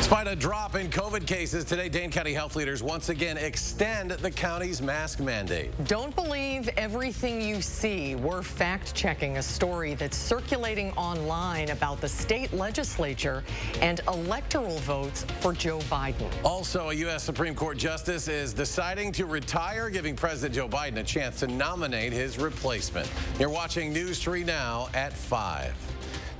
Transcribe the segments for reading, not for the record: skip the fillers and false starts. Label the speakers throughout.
Speaker 1: Despite a drop in COVID cases today, Dane County health leaders once again extend the county's mask mandate.
Speaker 2: Don't believe everything you see. We're fact-checking a story that's circulating online about the state legislature and electoral votes for Joe Biden.
Speaker 1: Also, a U.S. Supreme Court justice is deciding to retire, giving President Joe Biden a chance to nominate his replacement. You're watching News 3 now at 5.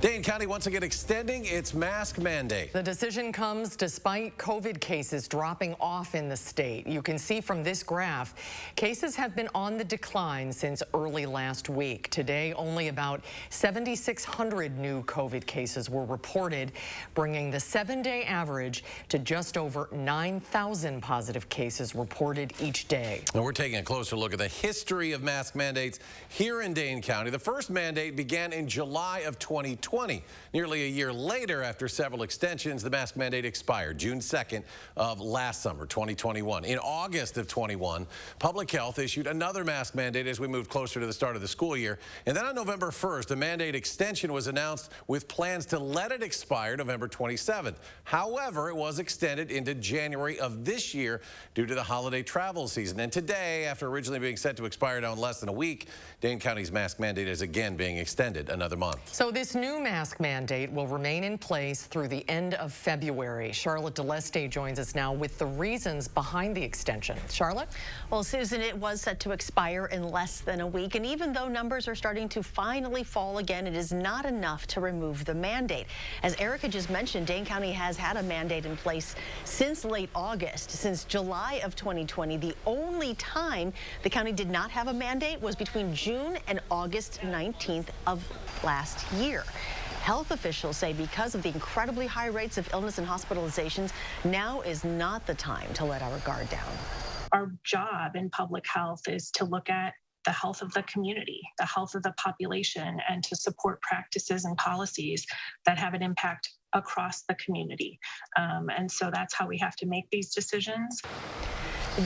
Speaker 1: Dane County once again extending its mask mandate.
Speaker 2: The decision comes despite COVID cases dropping off in the state. You can see from this graph, cases have been on the decline since early last week. Today, only about 7,600 new COVID cases were reported, bringing the 7-day average to just over 9,000 positive cases reported each day.
Speaker 1: And we're taking a closer look at the history of mask mandates here in Dane County. The first mandate began in July of 2020. Nearly a year later, after several extensions, the mask mandate expired June 2nd of last summer, 2021. In August of 21, Public Health issued another mask mandate as we moved closer to the start of the school year. And then on November 1st, a mandate extension was announced with plans to let it expire November 27th. However, it was extended into January of this year due to the holiday travel season. And today, after originally being set to expire now in less than a week, Dane County's mask mandate is again being extended another month.
Speaker 2: So this new mask mandate will remain in place through the end of February. Charlotte DeLeste joins us now with the reasons behind the extension. Charlotte?
Speaker 3: Well, Susan, it was set to expire in less than a week, and even though numbers are starting to finally fall again, it is not enough to remove the mandate. As Erica just mentioned, Dane County has had a mandate in place since late August. Since July of 2020, the only time the county did not have a mandate was between June and August 19th of last year. Health officials say because of the incredibly high rates of illness and hospitalizations, now is not the time to let our guard down.
Speaker 4: Our job in public health is to look at the health of the community, the health of the population, and to support practices and policies that have an impact across the community. And so that's how we have to make these decisions.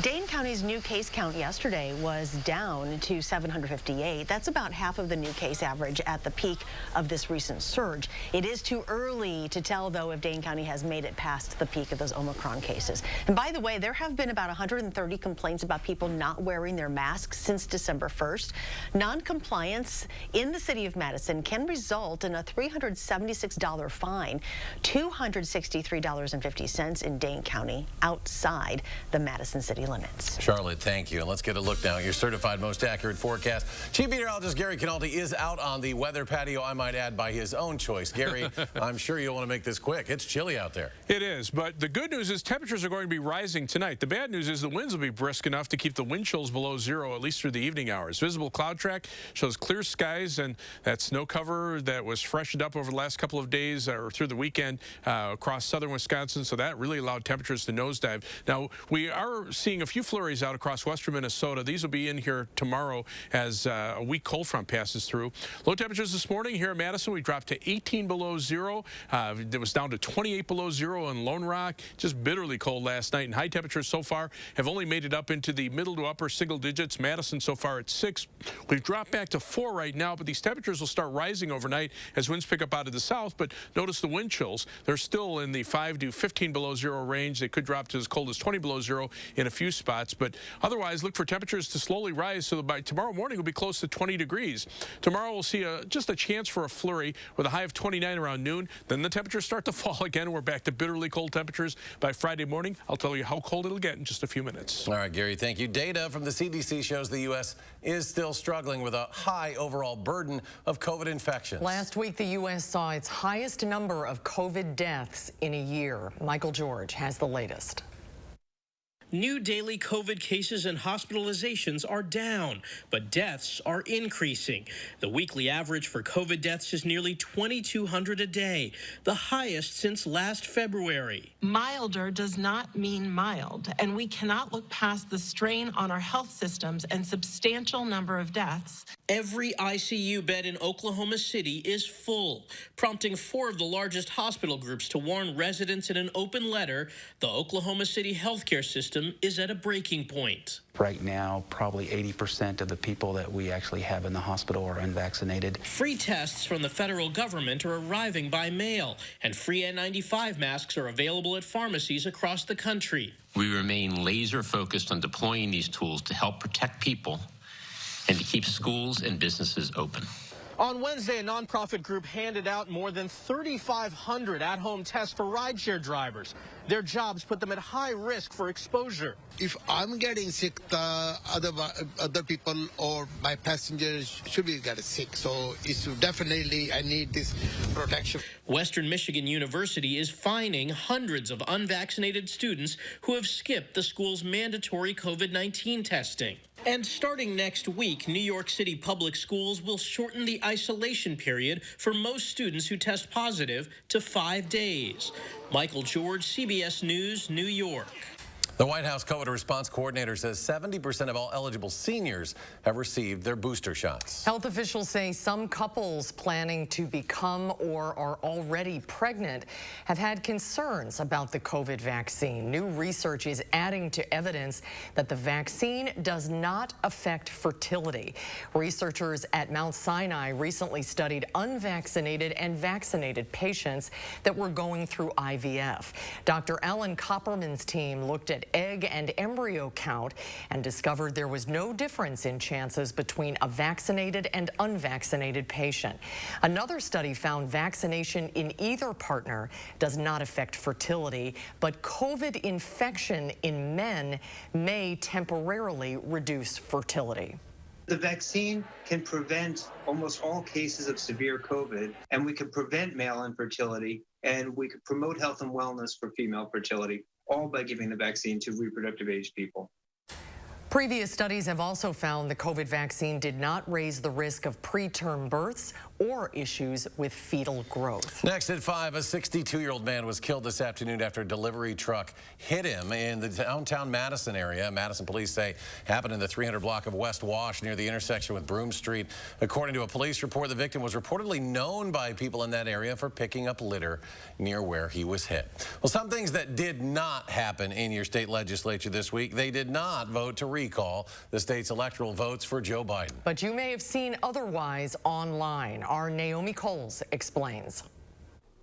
Speaker 3: Dane County's new case count yesterday was down to 758. That's about half of the new case average at the peak of this recent surge. It is too early to tell, though, if Dane County has made it past the peak of those Omicron cases. And by the way, there have been about 130 complaints about people not wearing their masks since December 1st. Non-compliance in the city of Madison can result in a $376 fine, $263.50 in Dane County outside the Madison city limits.
Speaker 1: Charlotte, thank you. And let's get a look now at your certified most accurate forecast. Chief Meteorologist Gary Canaldi is out on the weather patio, I might add, by his own choice. Gary, I'm sure you'll want to make this quick. It's chilly out there.
Speaker 5: It is, but the good news is temperatures are going to be rising tonight. The bad news is the winds will be brisk enough to keep the wind chills below zero, at least through the evening hours. Visible cloud track shows clear skies, and that snow cover that was freshened up over the last couple of days or through the weekend across southern Wisconsin, so that really allowed temperatures to nosedive. Now, we are seeing a few flurries out across western Minnesota. These will be in here tomorrow as a weak cold front passes through. Low temperatures this morning here in Madison, we dropped to 18 below zero. It was down to 28 below zero in Lone Rock. Just bitterly cold last night. And high temperatures so far have only made it up into the middle to upper single digits. Madison so far at 6. We've dropped back to 4 right now, but these temperatures will start rising overnight as winds pick up out of the south. But notice the wind chills. They're still in the 5 to 15 below zero range. They could drop to as cold as 20 below zero in a few spots, but otherwise look for temperatures to slowly rise so that by tomorrow morning we'll be close to 20 degrees. Tomorrow we'll see just a chance for a flurry with a high of 29 around noon. Then the temperatures start to fall again. We're back to bitterly cold temperatures by Friday morning. I'll tell you how cold it'll get in just a few minutes.
Speaker 1: All right, Gary, thank you. Data from the CDC shows the U.S. is still struggling with a high overall burden of COVID infections.
Speaker 2: Last week, the U.S. saw its highest number of COVID deaths in a year. Michael George has the latest.
Speaker 6: New daily COVID cases and hospitalizations are down, but deaths are increasing. The weekly average for COVID deaths is nearly 2,200 a day, the highest since last February.
Speaker 7: Milder does not mean mild, and we cannot look past the strain on our health systems and substantial number of deaths.
Speaker 6: Every ICU bed in Oklahoma City is full, prompting 4 of the largest hospital groups to warn residents in an open letter the Oklahoma City healthcare system system is at a breaking point.
Speaker 8: Right now, probably 80% of the people that we actually have in the hospital are unvaccinated.
Speaker 6: Free tests from the federal government are arriving by mail, and free N95 masks are available at pharmacies across the country.
Speaker 9: We remain laser focused on deploying these tools to help protect people and to keep schools and businesses open.
Speaker 6: On Wednesday, a nonprofit group handed out more than 3,500 at-home tests for rideshare drivers. Their jobs put them at high risk for exposure.
Speaker 10: If I'm getting sick, the other people or my passengers should be getting sick. So it's definitely, I need this protection.
Speaker 6: Western Michigan University is fining hundreds of unvaccinated students who have skipped the school's mandatory COVID-19 testing. And starting next week, New York City public schools will shorten the isolation period for most students who test positive to 5 days. Michael George, CBS News, New York.
Speaker 1: The White House COVID response coordinator says 70% of all eligible seniors have received their booster shots.
Speaker 2: Health officials say some couples planning to become or are already pregnant have had concerns about the COVID vaccine. New research is adding to evidence that the vaccine does not affect fertility. Researchers at Mount Sinai recently studied unvaccinated and vaccinated patients that were going through IVF. Dr. Alan Copperman's team looked at egg and embryo count and discovered there was no difference in chances between a vaccinated and unvaccinated patient. Another study found vaccination in either partner does not affect fertility, but COVID infection in men may temporarily reduce fertility.
Speaker 11: The vaccine can prevent almost all cases of severe COVID, and we can prevent male infertility, and we can promote health and wellness for female fertility, all by giving the vaccine to reproductive age people.
Speaker 2: Previous studies have also found the COVID vaccine did not raise the risk of preterm births or issues with fetal growth.
Speaker 1: Next at 5, a 62-year-old man was killed this afternoon after a delivery truck hit him in the downtown Madison area. Madison police say happened in the 300 block of West Wash near the intersection with Broome Street. According to a police report, the victim was reportedly known by people in that area for picking up litter near where he was hit. Well, some things that did not happen in your state legislature this week. They did not vote to recall the state's electoral votes for Joe Biden.
Speaker 2: But you may have seen otherwise online. Our Naomi Coles explains.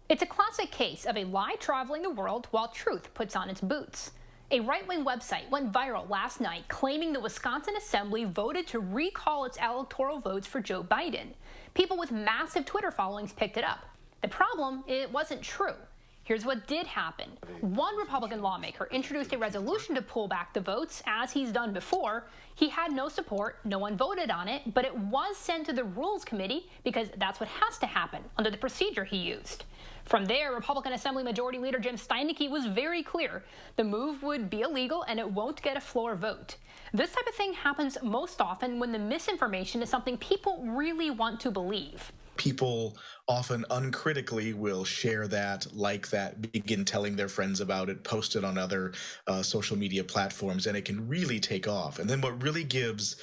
Speaker 12: It's a classic case of a lie traveling the world while truth puts on its boots. A right-wing website went viral last night claiming the Wisconsin Assembly voted to recall its electoral votes for Joe Biden. People with massive Twitter followings picked it up. The problem, it wasn't true. Here's what did happen. One Republican lawmaker introduced a resolution to pull back the votes, as he's done before. He had no support, no one voted on it, but it was sent to the Rules Committee because that's what has to happen under the procedure he used. From there, Republican Assembly Majority Leader Jim Steineke was very clear. The move would be illegal and it won't get a floor vote. This type of thing happens most often when the misinformation is something people really want to believe.
Speaker 13: People often uncritically will share that, like that, begin telling their friends about it, post it on other social media platforms, and it can really take off. And then what really gives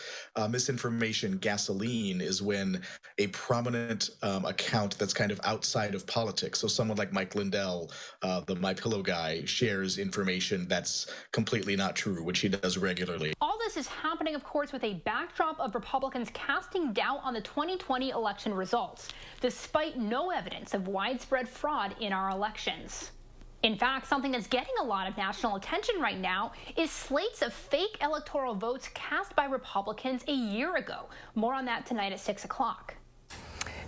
Speaker 13: misinformation gasoline is when a prominent account that's kind of outside of politics, so someone like Mike Lindell, the MyPillow guy, shares information that's completely not true, which he does regularly.
Speaker 12: All this is happening, of course, with a backdrop of Republicans casting doubt on the 2020 election results, despite no evidence of widespread fraud in our elections. In fact, something that's getting a lot of national attention right now is slates of fake electoral votes cast by Republicans a year ago. More on that tonight at 6 o'clock.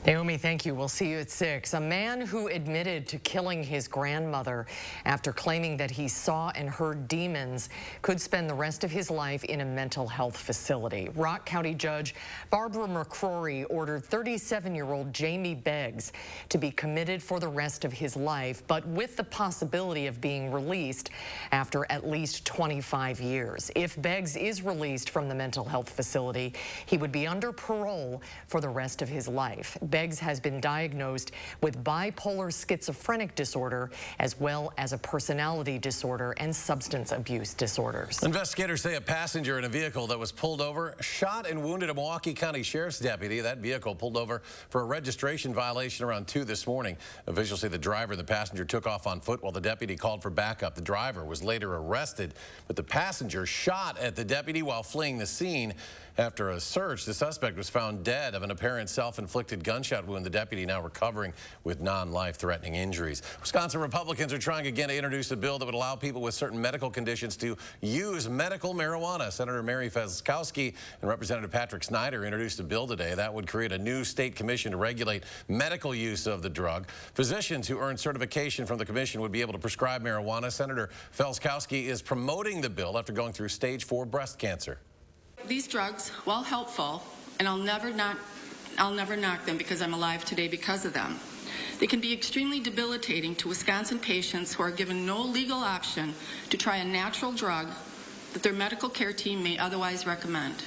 Speaker 2: Naomi, thank you. We'll see you at 6. A man who admitted to killing his grandmother after claiming that he saw and heard demons could spend the rest of his life in a mental health facility. Rock County Judge Barbara McCrory ordered 37-year-old Jamie Beggs to be committed for the rest of his life, but with the possibility of being released after at least 25 years. If Beggs is released from the mental health facility, he would be under parole for the rest of his life. Beggs has been diagnosed with bipolar schizophrenic disorder, as well as a personality disorder and substance abuse disorders.
Speaker 1: Investigators say a passenger in a vehicle that was pulled over shot and wounded a Milwaukee County Sheriff's deputy. That vehicle pulled over for a registration violation around 2 this morning. Officials say the driver and the passenger took off on foot while the deputy called for backup. The driver was later arrested, but the passenger shot at the deputy while fleeing the scene. After a search, the suspect was found dead of an apparent self-inflicted gunshot wound. The deputy now recovering with non-life-threatening injuries. Wisconsin Republicans are trying again to introduce a bill that would allow people with certain medical conditions to use medical marijuana. Senator Mary Felskowski and Representative Patrick Snyder introduced a bill today that would create a new state commission to regulate medical use of the drug. Physicians who earn certification from the commission would be able to prescribe marijuana. Senator Felskowski is promoting the bill after going through stage 4 breast cancer.
Speaker 14: These drugs, while helpful, and I'll never knock them because I'm alive today because of them, they can be extremely debilitating to Wisconsin patients who are given no legal option to try a natural drug that their medical care team may otherwise recommend.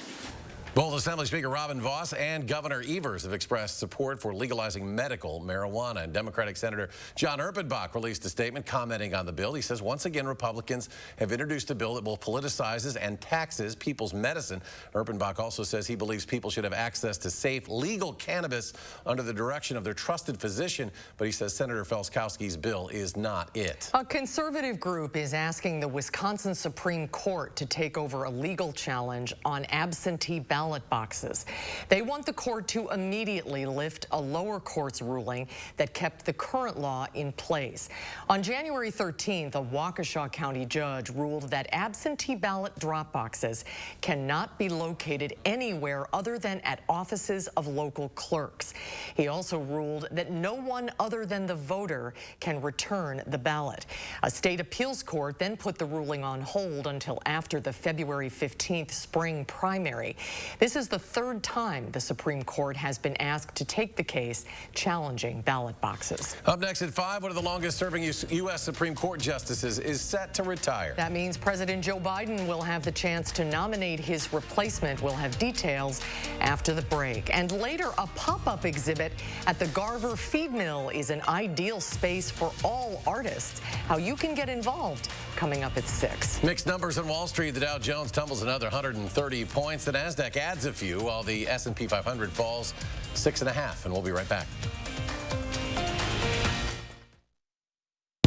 Speaker 1: Both Assembly Speaker Robin Vos and Governor Evers have expressed support for legalizing medical marijuana. And Democratic Senator John Erpenbach released a statement commenting on the bill. He says, once again, Republicans have introduced a bill that both politicizes and taxes people's medicine. Erpenbach also says he believes people should have access to safe, legal cannabis under the direction of their trusted physician. But he says Senator Felskowski's bill is not it.
Speaker 2: A conservative group is asking the Wisconsin Supreme Court to take over a legal challenge on absentee ballot boxes. They want the court to immediately lift a lower court's ruling that kept the current law in place. On January 13th, a Waukesha County judge ruled that absentee ballot drop boxes cannot be located anywhere other than at offices of local clerks. He also ruled that no one other than the voter can return the ballot. A state appeals court then put the ruling on hold until after the February 15th spring primary. This is the third time the Supreme Court has been asked to take the case challenging ballot boxes.
Speaker 1: Up next at 5, one of the longest-serving U.S. Supreme Court justices is set to retire.
Speaker 2: That means President Joe Biden will have the chance to nominate his replacement. We'll have details after the break. And later, a pop-up exhibit at the Garver Feed Mill is an ideal space for all artists. How you can get involved coming up at 6.
Speaker 1: Mixed numbers on Wall Street. The Dow Jones tumbles another 130 points. The Nasdaq adds a few, while the S&P 500 falls 6.5. And we'll be right back.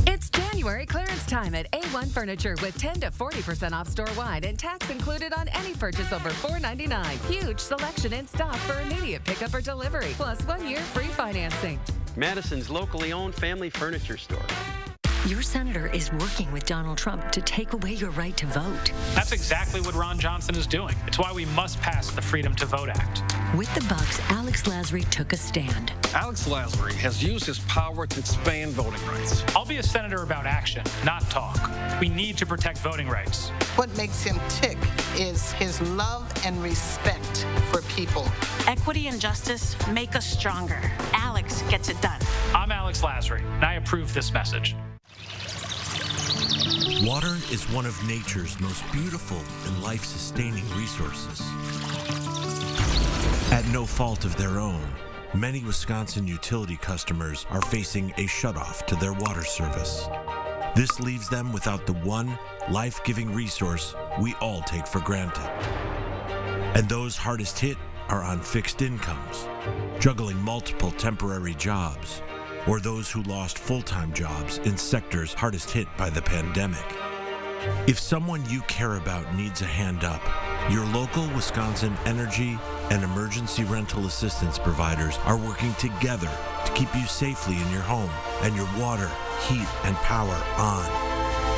Speaker 15: It's January clearance time at A1 Furniture with 10 to 40% off store-wide and tax included on any purchase over $499. Huge selection in stock for immediate pickup or delivery, plus 1 year free financing.
Speaker 16: Madison's locally owned family furniture store.
Speaker 17: Your senator is working with Donald Trump to take away your right to vote.
Speaker 18: That's exactly what Ron Johnson is doing. It's why we must pass the Freedom to Vote Act.
Speaker 17: With the Bucks, Alex Lasry took a stand.
Speaker 19: Alex Lasry has used his power to expand voting rights.
Speaker 18: I'll be a senator about action, not talk. We need to protect voting rights.
Speaker 20: What makes him tick is his love and respect for people.
Speaker 21: Equity and justice make us stronger. Alex gets it done.
Speaker 18: I'm Alex Lasry, and I approve this message.
Speaker 22: Water is one of nature's most beautiful and life-sustaining resources. At no fault of their own, many Wisconsin utility customers are facing a shutoff to their water service. This leaves them without the one life-giving resource we all take for granted. And those hardest hit are on fixed incomes, juggling multiple temporary jobs, or those who lost full-time jobs in sectors hardest hit by the pandemic. If someone you care about needs a hand up, your local Wisconsin energy and emergency rental assistance providers are working together to keep you safely in your home and your water, heat, and power on.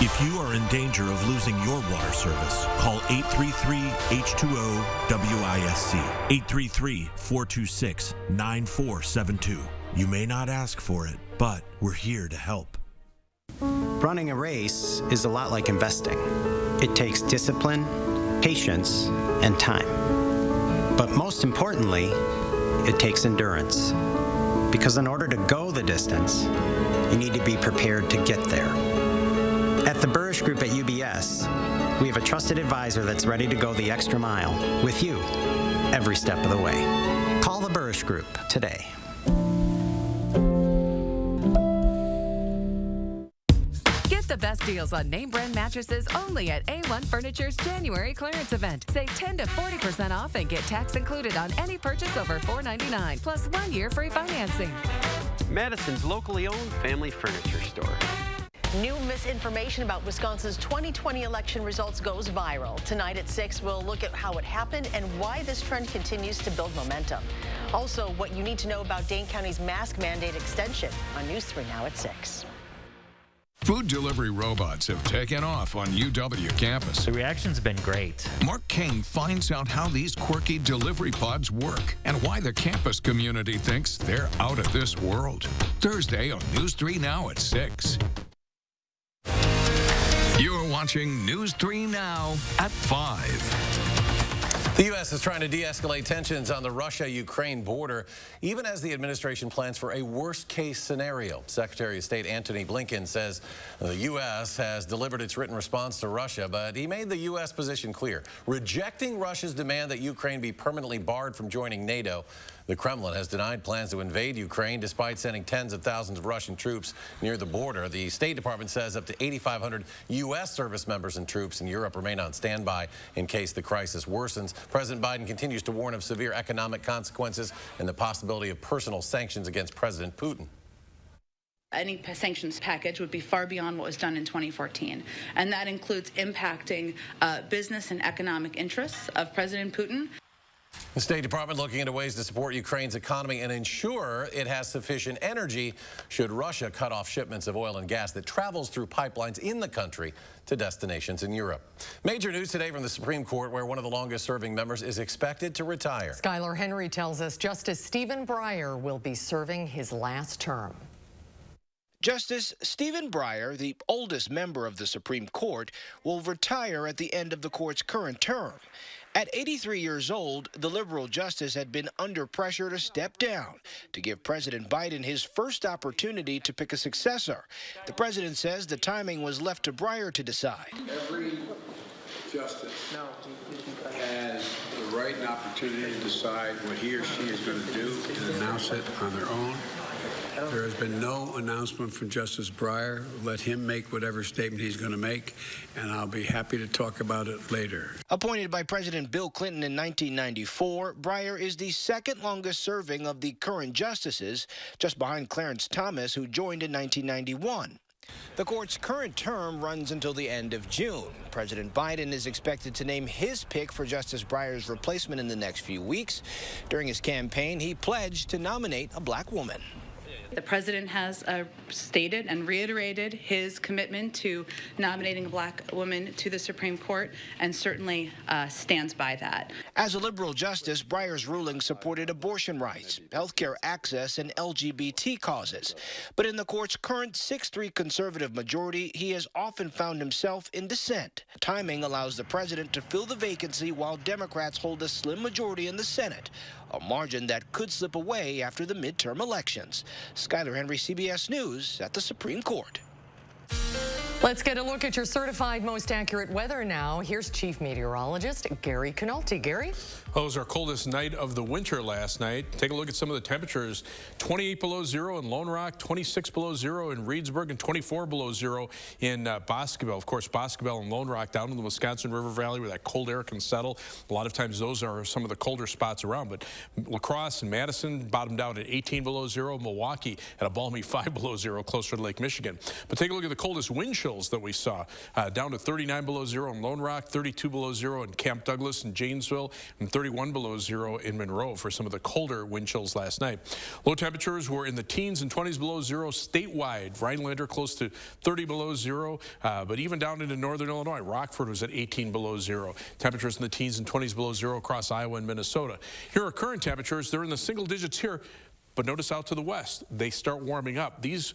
Speaker 22: If you are in danger of losing your water service, call 833-H2O-WISC, 833-426-9472. You may not ask for it, but we're here to help.
Speaker 23: Running a race is a lot like investing. It takes discipline, patience, and time. But most importantly, it takes endurance. Because in order to go the distance, you need to be prepared to get there. At the Burrish Group at UBS, we have a trusted advisor that's ready to go the extra mile with you every step of the way. Call the Burrish Group today.
Speaker 15: Get the best deals on name brand mattresses only at A1 Furniture's January clearance event. Save 10 to 40% off and get tax included on any purchase over $4.99, plus 1 year free financing.
Speaker 16: Madison's locally owned family furniture store.
Speaker 3: New misinformation about Wisconsin's 2020 election results goes viral. Tonight at 6, we'll look at how it happened and why this trend continues to build momentum. Also, what you need to know about Dane County's mask mandate extension on News 3 Now at 6.
Speaker 4: Food delivery robots have taken off on UW campus.
Speaker 5: The reaction's been great.
Speaker 4: Mark King finds out how these quirky delivery pods work and why the campus community thinks they're out of this world. Thursday on News 3 Now at 6. You're watching News 3 Now at 5.
Speaker 1: The U.S. is trying to de-escalate tensions on the Russia-Ukraine border, even as the administration plans for a worst-case scenario. Secretary of State Antony Blinken says the U.S. has delivered its written response to Russia, but he made the U.S. position clear, rejecting Russia's demand that Ukraine be permanently barred from joining NATO. The Kremlin has denied plans to invade Ukraine despite sending tens of thousands of Russian troops near the border. The State Department says up to 8,500 U.S. service members and troops in Europe remain on standby in case the crisis worsens. President Biden continues to warn of severe economic consequences and the possibility of personal sanctions against President Putin.
Speaker 24: Any sanctions package would be far beyond what was done in 2014, and that includes impacting business and economic interests of President Putin.
Speaker 1: The State Department looking into ways to support Ukraine's economy and ensure it has sufficient energy should Russia cut off shipments of oil and gas that travels through pipelines in the country to destinations in Europe. Major news today from the Supreme Court, where one of the longest-serving members is expected to retire.
Speaker 2: Skylar Henry tells us Justice Stephen Breyer will be serving his last term.
Speaker 25: Justice Stephen Breyer, the oldest member of the Supreme Court, will retire at the end of the court's current term. At 83 years old, the liberal justice had been under pressure to step down to give President Biden his first opportunity to pick a successor. The president says the timing was left to Breyer to decide.
Speaker 26: Every justice has the right and opportunity to decide what he or she is going to do and announce it on their own. There has been no announcement from Justice Breyer. Let him make whatever statement he's going to make, and I'll be happy to talk about it later.
Speaker 25: Appointed by President Bill Clinton in 1994, Breyer is the second longest serving of the current justices, just behind Clarence Thomas, who joined in 1991. The court's current term runs until the end of June. President Biden is expected to name his pick for Justice Breyer's replacement in the next few weeks. During his campaign, he pledged to nominate a black woman.
Speaker 24: The president has stated and reiterated his commitment to nominating a black woman to the Supreme Court and certainly stands by that.
Speaker 25: As a liberal justice, Breyer's ruling supported abortion rights, healthcare access, and LGBT causes. But in the court's current 6-3 conservative majority, he has often found himself in dissent. Timing allows the president to fill the vacancy while Democrats hold a slim majority in the Senate, a margin that could slip away after the midterm elections. Skylar Henry, CBS News at the Supreme Court.
Speaker 2: Let's get a look at your certified most accurate weather now. Here's Chief Meteorologist Gary Canolti. Gary?
Speaker 27: It was our coldest night of the winter last night. Take a look at some of the temperatures. 28 below zero in Lone Rock, 26 below zero in Reedsburg, and 24 below zero in Boscobel. Of course, Boscobel and Lone Rock down in the Wisconsin River Valley where that cold air can settle. A lot of times those are some of the colder spots around. But La Crosse and Madison bottomed out at 18 below zero. Milwaukee at a balmy 5 below zero closer to Lake Michigan. But take a look at the coldest wind chills that we saw. Down to 39 below zero in Lone Rock, 32 below zero in Camp Douglas and Janesville, and 31 below zero in Monroe for some of the colder wind chills last night. Low temperatures were in the teens and 20s below zero statewide. Rhinelander close to 30 below zero, but even down into northern Illinois, Rockford was at 18 below zero. Temperatures in the teens and 20s below zero across Iowa and Minnesota. Here are current temperatures. They're in the single digits here. But notice out to the west, they start warming up. These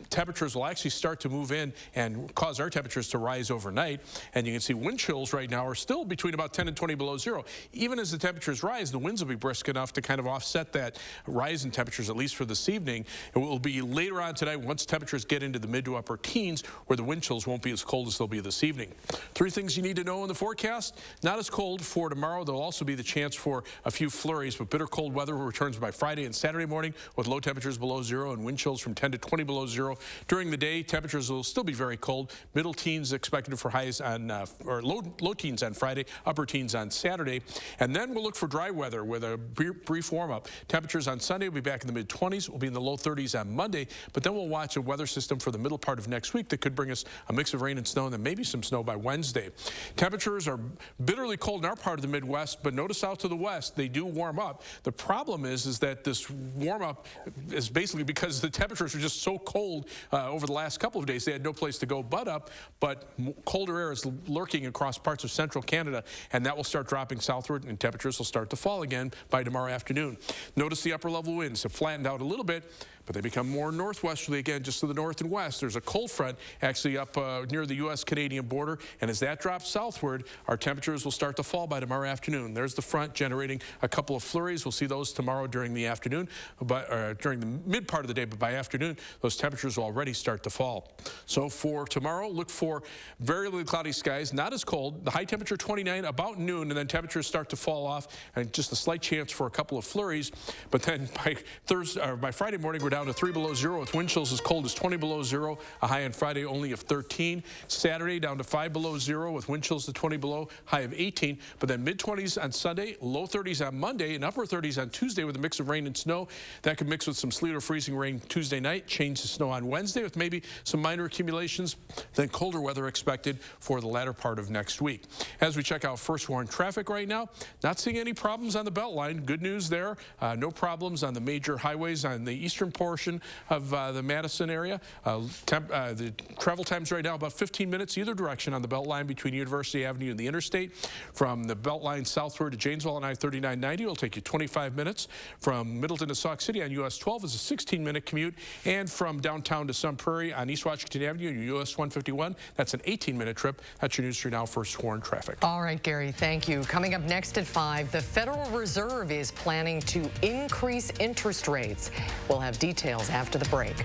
Speaker 27: temperatures will actually start to move in and cause our temperatures to rise overnight. And you can see wind chills right now are still between about 10 and 20 below zero. Even as the temperatures rise, the winds will be brisk enough to kind of offset that rise in temperatures, at least for this evening. It will be later on today once temperatures get into the mid to upper teens where the wind chills won't be as cold as they'll be this evening. 3 things you need to know in the forecast. Not as cold for tomorrow. There'll also be the chance for a few flurries, but bitter cold weather returns by Friday and Saturday. Saturday morning with low temperatures below zero and wind chills from 10 to 20 below zero. During the day, temperatures will still be very cold. Middle teens expected for highs on, or low teens on Friday, upper teens on Saturday. And then we'll look for dry weather with a brief warm-up. Temperatures on Sunday will be back in the mid-20s. We'll be in the low 30s on Monday. But then we'll watch a weather system for the middle part of next week that could bring us a mix of rain and snow and then maybe some snow by Wednesday. Temperatures are bitterly cold in our part of the Midwest, but notice out to the west, they do warm up. The problem is that this warm-up is basically because the temperatures are just so cold over the last couple of days. They had no place to go but up, but colder air is lurking across parts of central Canada, and that will start dropping southward, and temperatures will start to fall again by tomorrow afternoon. Notice the upper-level winds have flattened out a little bit, but they become more northwesterly again, just to the north and west. There's a cold front actually up near the U.S.-Canadian border, and as that drops southward, our temperatures will start to fall by tomorrow afternoon. There's the front generating a couple of flurries. We'll see those tomorrow during the afternoon, but during the mid part of the day, but by afternoon, those temperatures will already start to fall. So for tomorrow, look for very little cloudy skies, not as cold. The high temperature 29 about noon, and then temperatures start to fall off, and just a slight chance for a couple of flurries. But then by Thursday or by Friday morning, we're down to 3 below zero with wind chills as cold as 20 below zero. A high on Friday only of 13. Saturday down to 5 below zero with wind chills to 20 below, high of 18. But then mid-20s on Sunday, low 30s on Monday, and upper 30s on Tuesday with a mix of rain and snow. That could mix with some sleet or freezing rain Tuesday night, change to snow on Wednesday with maybe some minor accumulations. Then colder weather expected for the latter part of next week. As we check out first warn traffic right now, not seeing any problems on the Beltline. Good news there. No problems on the major highways on the eastern portion of the Madison area. The travel times right now about 15 minutes either direction on the Beltline between University Avenue and the interstate. From the Beltline southward to Janesville on I-3990 will take you 25 minutes. From Middleton to Sauk City on US 12 is a 16-minute commute. And from downtown to Sun Prairie on East Washington Avenue and US 151, that's an 18-minute trip. That's your News 3 Now first warn traffic.
Speaker 2: All right, Gary, thank you. Coming up next at 5, the Federal Reserve is planning to increase interest rates. We'll have details after the break.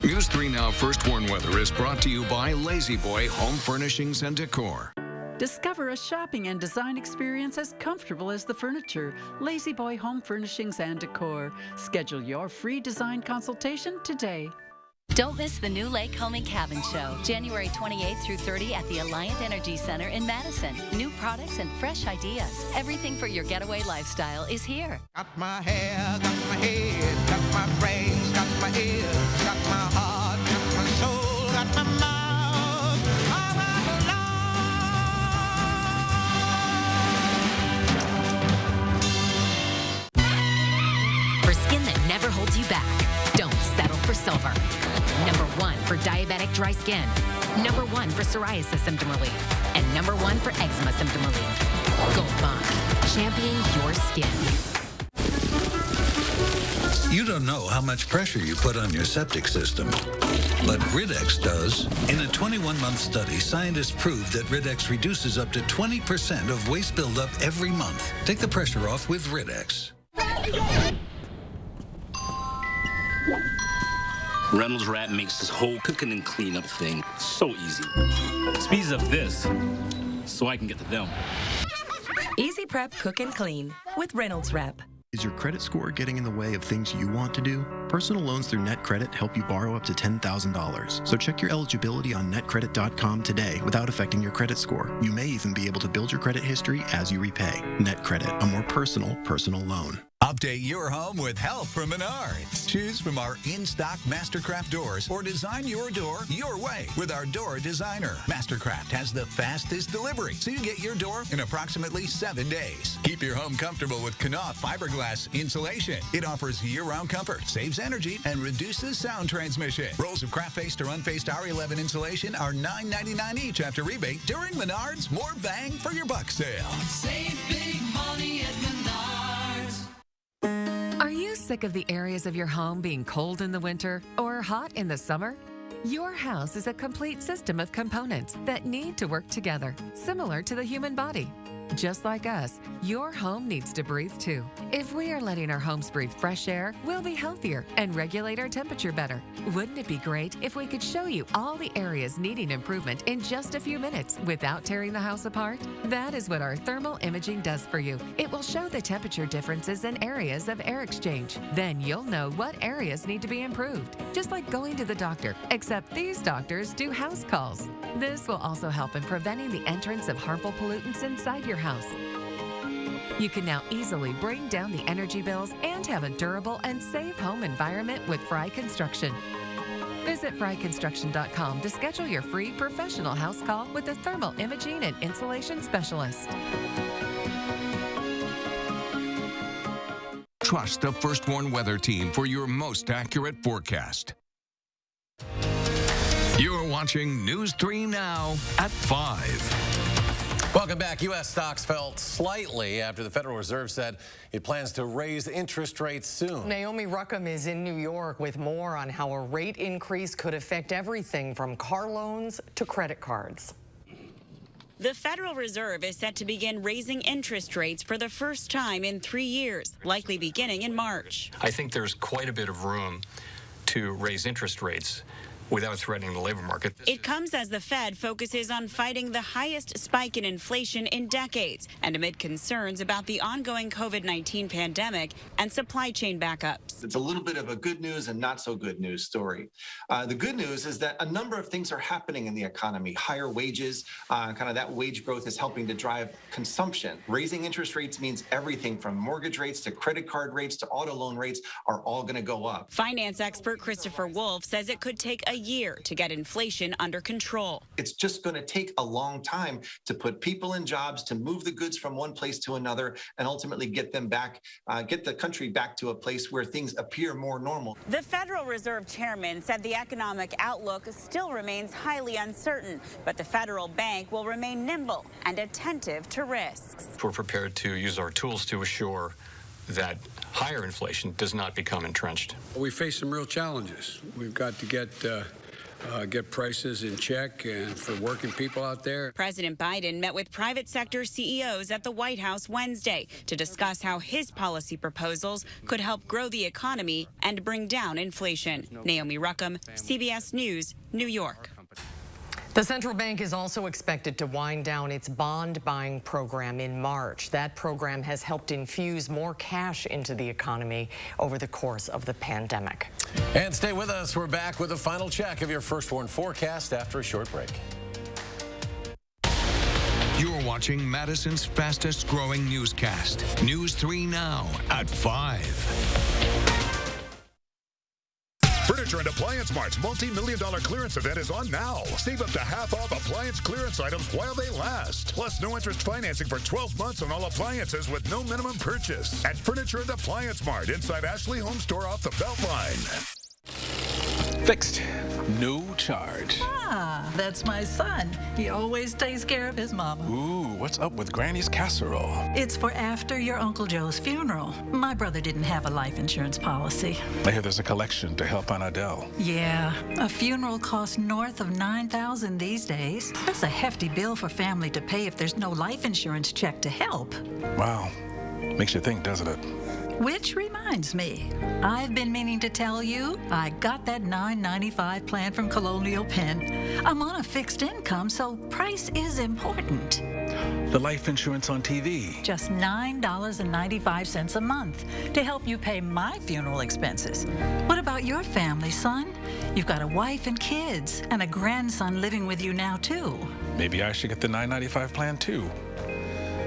Speaker 4: News 3 Now First Warn Weather is brought to you by Lazy Boy Home Furnishings and Decor.
Speaker 5: Discover a shopping and design experience as comfortable as the furniture. Lazy Boy Home Furnishings and Decor. Schedule your free design consultation today.
Speaker 6: Don't miss the new Lake Home and Cabin Show, January 28th through 30 at the Alliant Energy Center in Madison. New products and fresh ideas. Everything for your getaway lifestyle is here.
Speaker 7: Got my hair, got my head, got my brains, got my ears, got my heart, got my soul, got my mouth.
Speaker 8: For skin that never holds you back, don't settle for silver. Number 1 for diabetic dry skin. Number 1 for psoriasis symptom relief. And number 1 for eczema symptom relief. Gold Bond, championing your skin.
Speaker 9: You don't know how much pressure you put on your septic system, but Rid-X does. In a 21-month study, scientists proved that Rid-X reduces up to 20% of waste buildup every month. Take the pressure off with Rid-X.
Speaker 10: Reynolds Wrap makes this whole cooking and cleanup thing so easy. Speeds up this so I can get to them.
Speaker 8: Easy prep, cook, and clean with Reynolds Wrap.
Speaker 11: Is your credit score getting in the way of things you want to do? Personal loans through NetCredit help you borrow up to $10,000. So check your eligibility on netcredit.com today without affecting your credit score. You may even be able to build your credit history as you repay. NetCredit, a more personal loan.
Speaker 28: Update your home with help from Menards. Choose from our in-stock Mastercraft doors or design your door your way with our door designer. Mastercraft has the fastest delivery, so you get your door in approximately 7 days. Keep your home comfortable with Knauf fiberglass insulation. It offers year-round comfort, saves energy, and reduces sound transmission. Rolls of craft-faced or unfaced R11 insulation are $9.99 each after rebate during Menards More Bang for Your Buck sale.
Speaker 8: Save big money at Menards.
Speaker 15: Are you sick of the areas of your home being cold in the winter or hot in the summer? Your house is a complete system of components that need to work together, similar to the human body. Just like us, your home needs to breathe too. If we are letting our homes breathe fresh air, we'll be healthier and regulate our temperature better. Wouldn't it be great if we could show you all the areas needing improvement in just a few minutes without tearing the house apart? That is what our thermal imaging does for you. It will show the temperature differences in areas of air exchange. Then you'll know what areas need to be improved. Just like going to the doctor, except these doctors do house calls. This will also help in preventing the entrance of harmful pollutants inside your house. You can now easily bring down the energy bills and have a durable and safe home environment with Fry Construction. Visit fryconstruction.com to schedule your free professional house call with a thermal imaging and insulation specialist.
Speaker 4: Trust the First Warn Weather Team for your most accurate forecast. You're watching News 3 Now at 5.
Speaker 1: Welcome back. U.S. stocks fell slightly after the Federal Reserve said it plans to raise interest rates soon.
Speaker 2: Naomi Ruckham is in New York with more on how a rate increase could affect everything from car loans to credit cards.
Speaker 12: The Federal Reserve is set to begin raising interest rates for the first time in 3 years, likely beginning in March.
Speaker 13: I think there's quite a bit of room to raise interest rates without threatening the labor market.
Speaker 12: It comes as the Fed focuses on fighting the highest spike in inflation in decades and amid concerns about the ongoing COVID-19 pandemic and supply chain backups.
Speaker 14: It's a little bit of a good news and not so good news story. The good news is that a number of things are happening in the economy. Higher wages, kind of that wage growth is helping to drive consumption. Raising interest rates means everything from mortgage rates to credit card rates to auto loan rates are all going to go up.
Speaker 12: Finance expert Christopher Wolf says it could take a year to get inflation under control.
Speaker 14: It's just going to take a long time to put people in jobs, to move the goods from one place to another, and ultimately get them back, get the country back to a place where things appear more normal.
Speaker 12: The Federal Reserve chairman said the economic outlook still remains highly uncertain, but the federal bank will remain nimble and attentive to risks.
Speaker 13: We're prepared to use our tools to assure that higher inflation does not become entrenched.
Speaker 26: We face some real challenges. We've got to get prices in check and for working people out there.
Speaker 12: President Biden met with private sector CEOs at the White House Wednesday to discuss how his policy proposals could help grow the economy and bring down inflation. Naomi Ruckham, CBS News, New York.
Speaker 2: The central bank is also expected to wind down its bond buying program in March. That program has helped infuse more cash into the economy over the course of the pandemic.
Speaker 1: And stay with us. We're back with a final check of your First Warn forecast after a short break.
Speaker 4: You're watching Madison's fastest growing newscast, News 3 Now at 5.
Speaker 17: Furniture and Appliance Mart's multi-million-dollar clearance event is on now. Save up to half off appliance clearance items while they last. Plus, no interest financing for 12 months on all appliances with no minimum purchase. At Furniture and Appliance Mart inside Ashley Home Store off the Beltline.
Speaker 18: Fixed. No charge.
Speaker 19: Ah, that's my son. He always takes care of his mama.
Speaker 18: Ooh, what's up with Granny's casserole?
Speaker 19: It's for after your Uncle Joe's funeral. My brother didn't have a life insurance policy.
Speaker 18: I hear there's a collection to help Aunt Adele.
Speaker 19: Yeah, a funeral costs north of $9,000 these days. That's a hefty bill for family to pay if there's no life insurance check to help.
Speaker 18: Wow. Makes you think, doesn't it?
Speaker 19: Which reminds me, I've been meaning to tell you, I got that $9.95 plan from Colonial Penn. I'm on a fixed income, so price is important.
Speaker 18: The life insurance on TV.
Speaker 19: Just $9.95 a month to help you pay my funeral expenses. What about your family, son? You've got a wife and kids, and a grandson living with you now, too.
Speaker 18: Maybe I should get the $9.95 plan, too.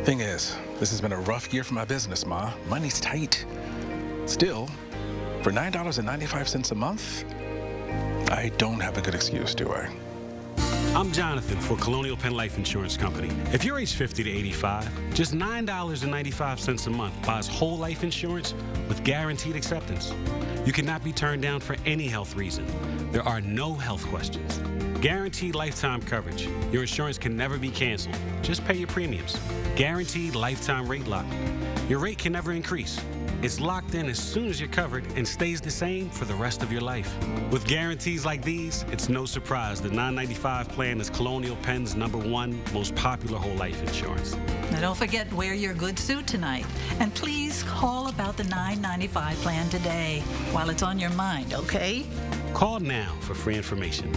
Speaker 18: Thing is, this has been a rough year for my business, Ma. Money's tight. Still, for $9.95 a month, I don't have a good excuse, do I?
Speaker 20: I'm Jonathan for Colonial Penn Life Insurance Company. If you're age 50 to 85, just $9.95 a month buys whole life insurance with guaranteed acceptance. You cannot be turned down for any health reason. There are no health questions. Guaranteed lifetime coverage. Your insurance can never be canceled. Just pay your premiums. Guaranteed lifetime rate lock. Your rate can never increase. It's locked in as soon as you're covered and stays the same for the rest of your life. With guarantees like these, it's no surprise the 995 plan is Colonial Penn's #1 most popular whole life insurance.
Speaker 19: Now don't forget, wear your good suit tonight. And please call about the 995 plan today while it's on your mind, okay?
Speaker 20: Call now for free information.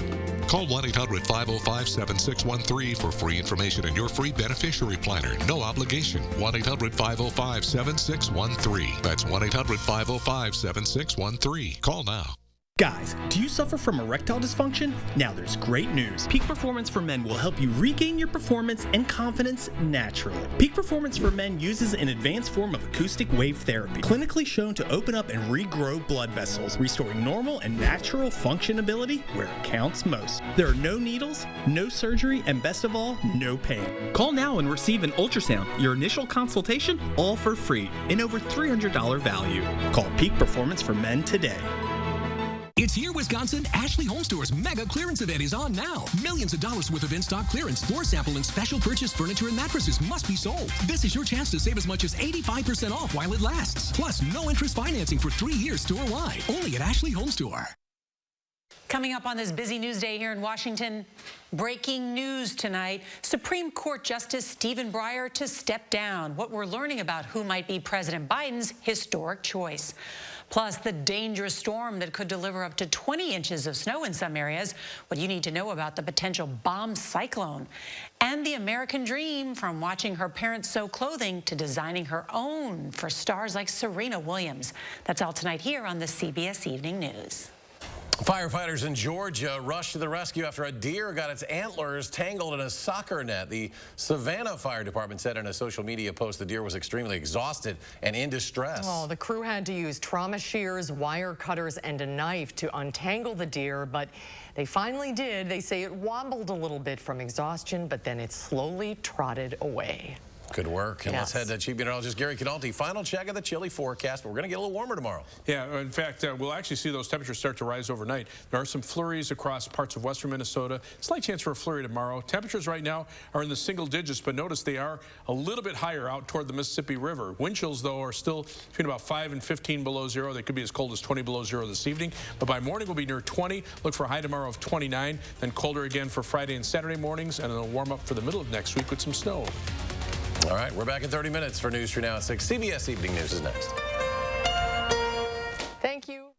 Speaker 3: Call 1-800-505-7613 for free information and your free beneficiary planner. No obligation. 1-800-505-7613. That's 1-800-505-7613. Call now.
Speaker 16: Guys, do you suffer from erectile dysfunction? Now there's great news. Peak Performance for Men will help you regain your performance and confidence naturally. Peak Performance for Men uses an advanced form of acoustic wave therapy, clinically shown to open up and regrow blood vessels, restoring normal and natural functionability where it counts most. There are no needles, no surgery, and best of all, no pain. Call now and receive an ultrasound, your initial consultation, all for free, in over $300 value. Call Peak Performance for Men today.
Speaker 21: It's here, Wisconsin. Ashley Home Store's mega clearance event is on now. Millions of dollars worth of in-stock clearance, floor sample, and special purchase furniture and mattresses must be sold. This is your chance to save as much as 85% off while it lasts. Plus, no interest financing for 3 years store-wide. Only at Ashley Home Store.
Speaker 22: Coming up on this busy news day here in Washington, breaking news tonight. Supreme Court Justice Stephen Breyer to step down. What we're learning about who might be President Biden's historic choice. Plus, the dangerous storm that could deliver up to 20 inches of snow in some areas. What you need to know about the potential bomb cyclone. And the American dream, from watching her parents sew clothing to designing her own for stars like Serena Williams. That's all tonight here on the CBS Evening News.
Speaker 1: Firefighters in Georgia rushed to the rescue after a deer got its antlers tangled in a soccer net. The Savannah Fire Department said in a social media post the deer was extremely exhausted and in distress.
Speaker 2: Oh, the crew had to use trauma shears, wire cutters, and a knife to untangle the deer, but they finally did. They say it wobbled a little bit from exhaustion, but then it slowly trotted away.
Speaker 1: Good work. And
Speaker 2: Yes.
Speaker 1: let's head to Chief Meteorologist Gary Canalti. Final check of the chilly forecast, but we're going to get a little warmer tomorrow.
Speaker 13: Yeah, in fact, we'll actually see those temperatures start to rise overnight. There are some flurries across parts of western Minnesota. Slight chance for a flurry tomorrow. Temperatures right now are in the single digits, but notice they are a little bit higher out toward the Mississippi River. Wind chills, though, are still between about 5 and 15 below zero. They could be as cold as 20 below zero this evening, but by morning we'll be near 20. Look for a high tomorrow of 29, then colder again for Friday and Saturday mornings, and it'll warm up for the middle of next week with some snow.
Speaker 1: All right, we're back in 30 minutes for News 3 Now at 6. CBS Evening News is next.